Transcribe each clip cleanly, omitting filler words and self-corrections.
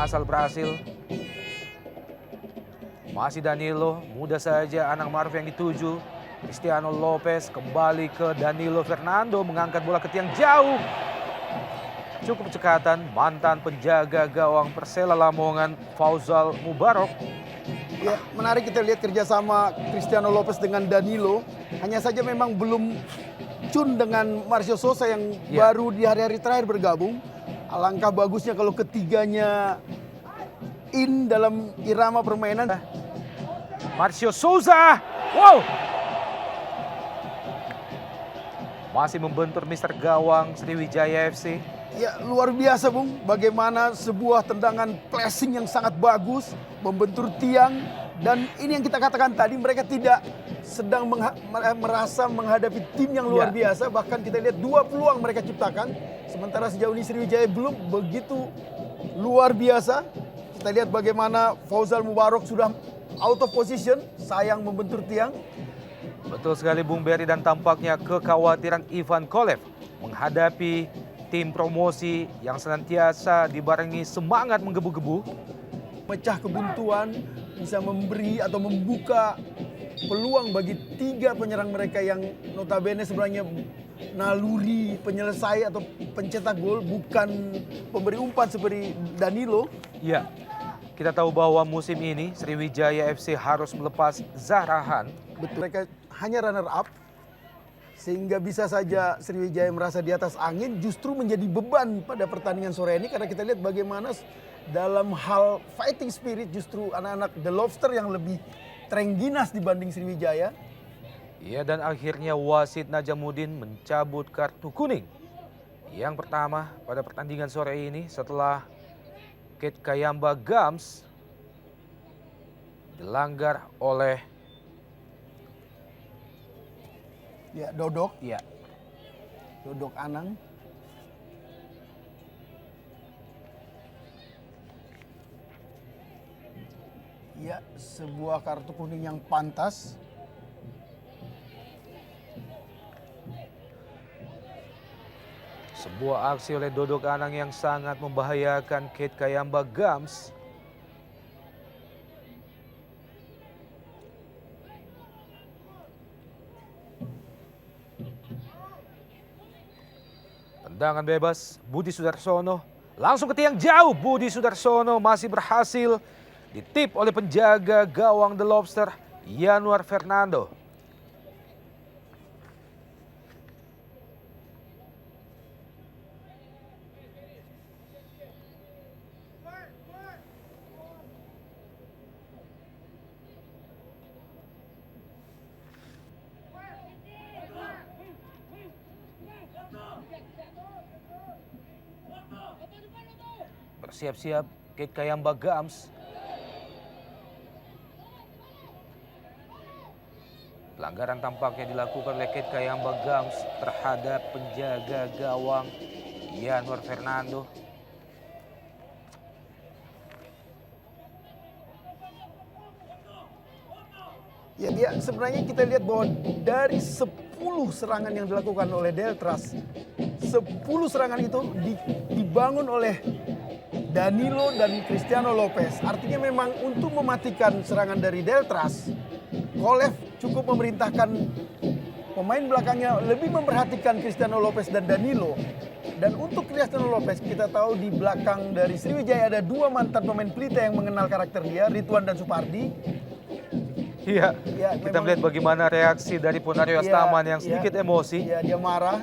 asal Brasil. Masih Danilo, mudah saja anak Maruf yang dituju. Cristiano Lopez kembali ke Danilo Fernando, mengangkat bola ke tiang jauh. Cukup cekatan mantan penjaga gawang Persela Lamongan Fauzal Mubarok. Ya, menarik kita lihat kerjasama Cristiano Lopez dengan Danilo. Hanya saja memang belum cun dengan Marcio Souza yang baru di hari-hari terakhir bergabung. Alangkah bagusnya kalau ketiganya in dalam irama permainan. Marcio Souza, wow! Masih membentur Mister Gawang Sriwijaya FC. Ya, luar biasa Bung, bagaimana sebuah tendangan pressing yang sangat bagus, membentur tiang. Dan ini yang kita katakan tadi, mereka tidak sedang merasa menghadapi tim yang luar biasa. Bahkan kita lihat 2 peluang mereka ciptakan. Sementara sejauh ini Sriwijaya belum begitu luar biasa. Kita lihat bagaimana Fauzal Mubarok sudah out of position, sayang membentur tiang. Betul sekali Bung Berry, dan tampaknya kekhawatiran Ivan Kolev menghadapi tim promosi yang senantiasa dibarengi semangat menggebu-gebu. Pecah kebuntuan, bisa memberi atau membuka peluang bagi 3 penyerang mereka yang notabene sebenarnya naluri penyelesai atau pencetak gol, bukan pemberi umpan seperti Danilo. Ya, kita tahu bahwa musim ini Sriwijaya FC harus melepas Zahrahan. Betul, mereka hanya runner up. Sehingga bisa saja Sriwijaya merasa di atas angin, justru menjadi beban pada pertandingan sore ini. Karena kita lihat bagaimana dalam hal fighting spirit justru anak-anak The Lobster yang lebih terengginas dibanding Sriwijaya. Iya, dan akhirnya wasit Najamuddin mencabut kartu kuning. Yang pertama pada pertandingan sore ini setelah Kate Kayamba Gams dilanggar oleh Dodok. ya Dodok Anang. Ya, sebuah kartu kuning yang pantas. sebuah aksi oleh Dodok Anang yang sangat membahayakan Kate Kayamba Gams. Tendangan bebas Budi Sudarsono langsung ke tiang jauh. Budi Sudarsono masih berhasil ditip oleh penjaga gawang The Lobster Yanuar Fernando. Bersiap-siap Kate Kayamba Gams. Pelanggaran tampaknya dilakukan oleh Kate Kayamba Gams terhadap penjaga gawang Yanuar Fernando. Ya, dia sebenarnya kita lihat bahwa dari 10 serangan yang dilakukan oleh Deltras, 10 serangan itu dibangun oleh Danilo dan Cristiano Lopez. Artinya memang untuk mematikan serangan dari Deltras, Kolev cukup memerintahkan pemain belakangnya lebih memperhatikan Cristiano Lopez dan Danilo. Dan untuk Cristiano Lopez, kita tahu di belakang dari Sriwijaya ada 2 mantan pemain pelita yang mengenal karakter dia, Ridwan dan Supardi. Iya, kita melihat bagaimana reaksi dari Ponario Astaman yang sedikit emosi. Ya, dia marah.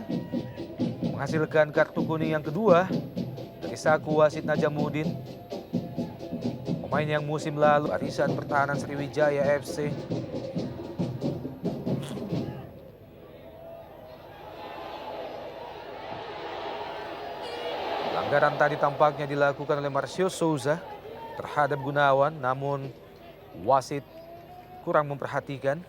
Menghasilkan kartu kuning yang kedua dari saku wasit Najamuddin. Pemain yang musim lalu arisan pertahanan Sriwijaya FC. Pelanggaran tadi tampaknya dilakukan oleh Marcio Souza terhadap Gunawan, namun wasit kurang memperhatikan.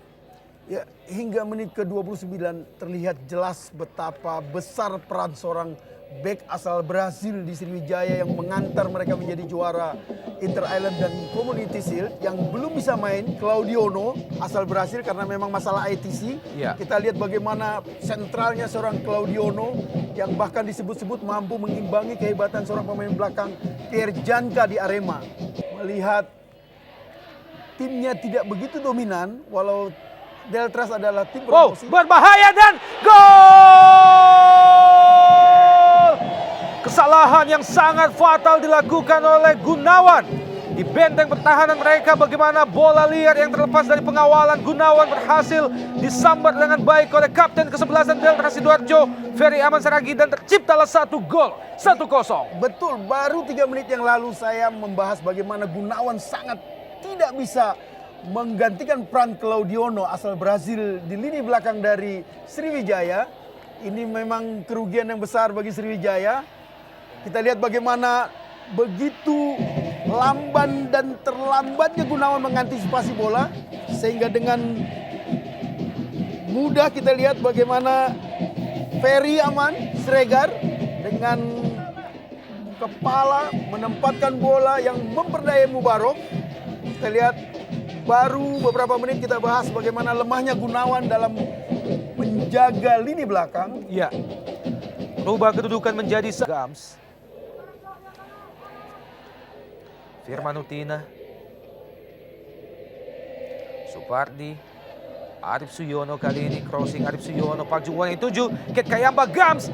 Ya, hingga menit ke-29 terlihat jelas betapa besar peran seorang bek asal Brasil di Sriwijaya yang mengantar mereka menjadi juara Inter Island dan Community Shield. Yang belum bisa main Claudiono asal Brasil karena memang masalah ITC. Iya. Kita lihat bagaimana sentralnya seorang Claudiono yang bahkan disebut-sebut mampu mengimbangi kehebatan seorang pemain belakang Pierre Janka di Arema. Melihat timnya tidak begitu dominan walau Deltras adalah tim Wow, promosi. berbahaya dan gol! Kesalahan yang sangat fatal dilakukan oleh Gunawan. Di benteng pertahanan mereka bagaimana bola liar yang terlepas dari pengawalan Gunawan berhasil disambar dengan baik oleh kapten ke-11 Deltras Sidoarjo, Ferry Aman Saragi, dan terciptalah 1 gol, 1-0. Betul, baru 3 menit yang lalu saya membahas bagaimana Gunawan sangat tidak bisa menggantikan peran Claudiono asal Brazil di lini belakang dari Sriwijaya. Ini memang kerugian yang besar bagi Sriwijaya. Kita lihat bagaimana begitu lamban dan terlambatnya Gunawan mengantisipasi bola. Sehingga dengan mudah kita lihat bagaimana Ferry Aman Sregar dengan kepala menempatkan bola yang memperdaya Mubarok. Kita lihat baru beberapa menit kita bahas bagaimana lemahnya Gunawan dalam menjaga lini belakang. Ya, rubah kedudukan menjadi Gams. Firman Utina, Supardi, Arif Suyono kali ini crossing Arif Suyono, Pak Jungwan yang 7, Ket Kayamba Gams.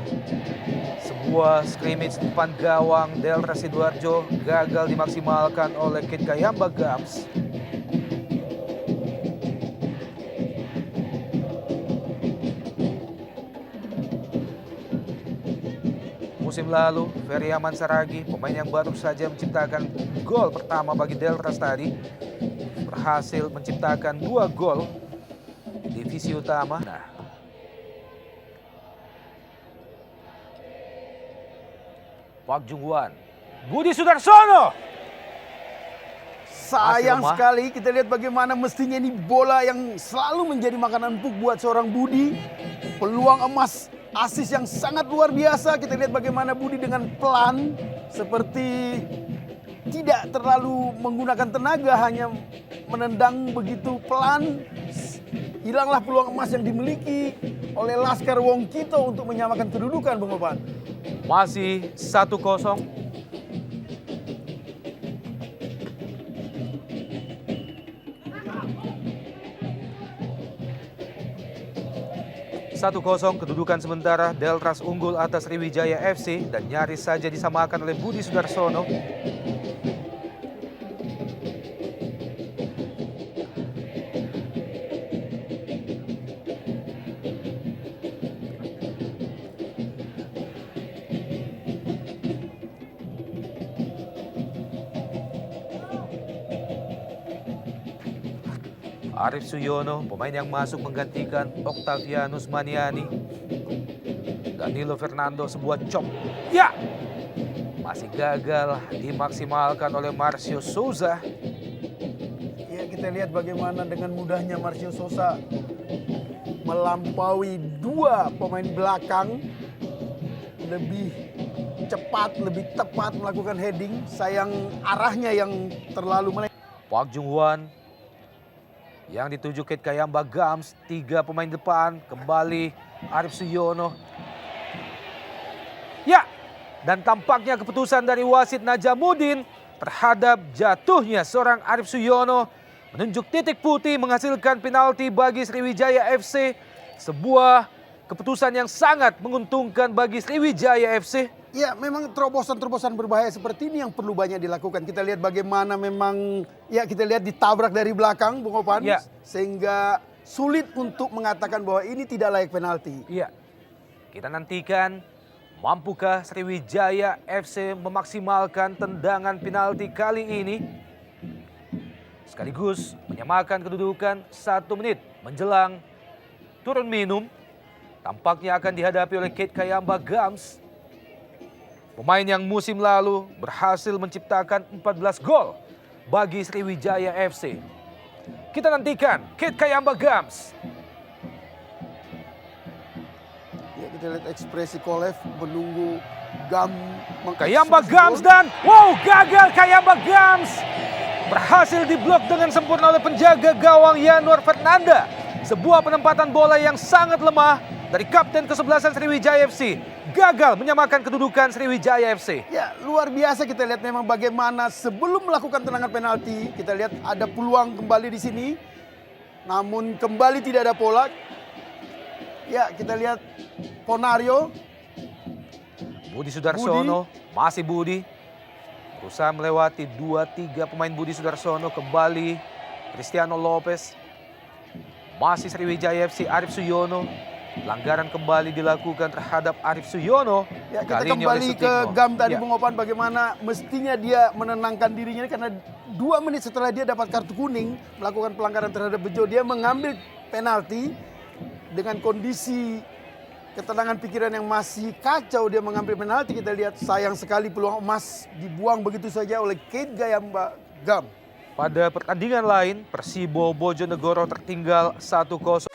Sebuah scrimmage di depan gawang Deltras Sidoarjo gagal dimaksimalkan oleh Ket Kayamba Gams. Musim lalu, Ferry Aman Saragi, pemain yang baru saja menciptakan gol pertama bagi Deltras tadi, berhasil menciptakan 2 gol di divisi utama. Nah, Pak Jungwan, Budi Sudarsono. Sayang Masih lemah. sekali kita lihat bagaimana mestinya ini bola yang selalu menjadi makanan empuk buat seorang Budi. Peluang emas, asis yang sangat luar biasa. Kita lihat bagaimana Budi dengan pelan seperti tidak terlalu menggunakan tenaga, hanya menendang begitu pelan. Hilanglah peluang emas yang dimiliki oleh Laskar Wongkito untuk menyamakan kedudukan, Bung Opan. Masih 1-0. Kedudukan sementara Deltras unggul atas Sriwijaya FC dan nyaris saja disamakan oleh Budi Sudarsono. Arif Suyono, pemain yang masuk menggantikan Octavianus Maniani. Danilo Fernando, sebuah chop. Ya! Masih gagal dimaksimalkan oleh Marcio Souza. Ya, kita lihat bagaimana dengan mudahnya Marcio Souza melampaui 2 pemain belakang, lebih cepat, lebih tepat melakukan heading. Sayang arahnya yang terlalu melenceng. Pak Jungwan yang dituju Ket Kayamba Gams, 3 pemain depan, kembali Arif Suyono. Ya, dan tampaknya keputusan dari wasit Najamuddin terhadap jatuhnya seorang Arif Suyono menunjuk titik putih menghasilkan penalti bagi Sriwijaya FC. Sebuah keputusan yang sangat menguntungkan bagi Sriwijaya FC. Ya, memang terobosan-terobosan berbahaya seperti ini yang perlu banyak dilakukan. Kita lihat bagaimana memang, ya kita lihat ditabrak dari belakang, Bung Opan. Ya. Sehingga sulit untuk mengatakan bahwa ini tidak layak penalti. Iya, kita nantikan mampukah Sriwijaya FC memaksimalkan tendangan penalti kali ini. Sekaligus menyamakan kedudukan 1 menit menjelang turun minum. Tampaknya akan dihadapi oleh Ket Kayamba Gams. Pemain yang musim lalu berhasil menciptakan 14 gol bagi Sriwijaya FC. Kita nantikan Ket Kayamba Gams. Ya, kita lihat ekspresi Kolev menunggu Gam Kayamba Gams dan gagal Kayamba Gams. Berhasil diblok dengan sempurna oleh penjaga gawang Yanuar Fernanda. Sebuah penempatan bola yang sangat lemah dari kapten ke-11 Sriwijaya FC. Gagal menyamakan kedudukan Sriwijaya FC. Ya, luar biasa kita lihat memang bagaimana sebelum melakukan tendangan penalti. Kita lihat ada peluang kembali di sini. Namun kembali tidak ada pola. Ya, kita lihat Ponario. Budi Sudarsono, masih Budi. Berusaha melewati 2-3 pemain Budi Sudarsono, kembali Cristiano Lopez. Masih Sriwijaya FC, Arif Suyono. Pelanggaran kembali dilakukan terhadap Arif Suyono. Ya, kita Kali ini kembali oleh ke Sutikno. Gam tadi Ya. Bung Opan, bagaimana mestinya dia menenangkan dirinya karena 2 menit setelah dia dapat kartu kuning melakukan pelanggaran terhadap Bejo, dia mengambil penalti dengan kondisi ketenangan pikiran yang masih kacau. Dia mengambil penalti, kita lihat sayang sekali peluang emas dibuang begitu saja oleh Kate Kayamba Gam. Pada pertandingan lain, Persibo Bojonegoro tertinggal 1-0.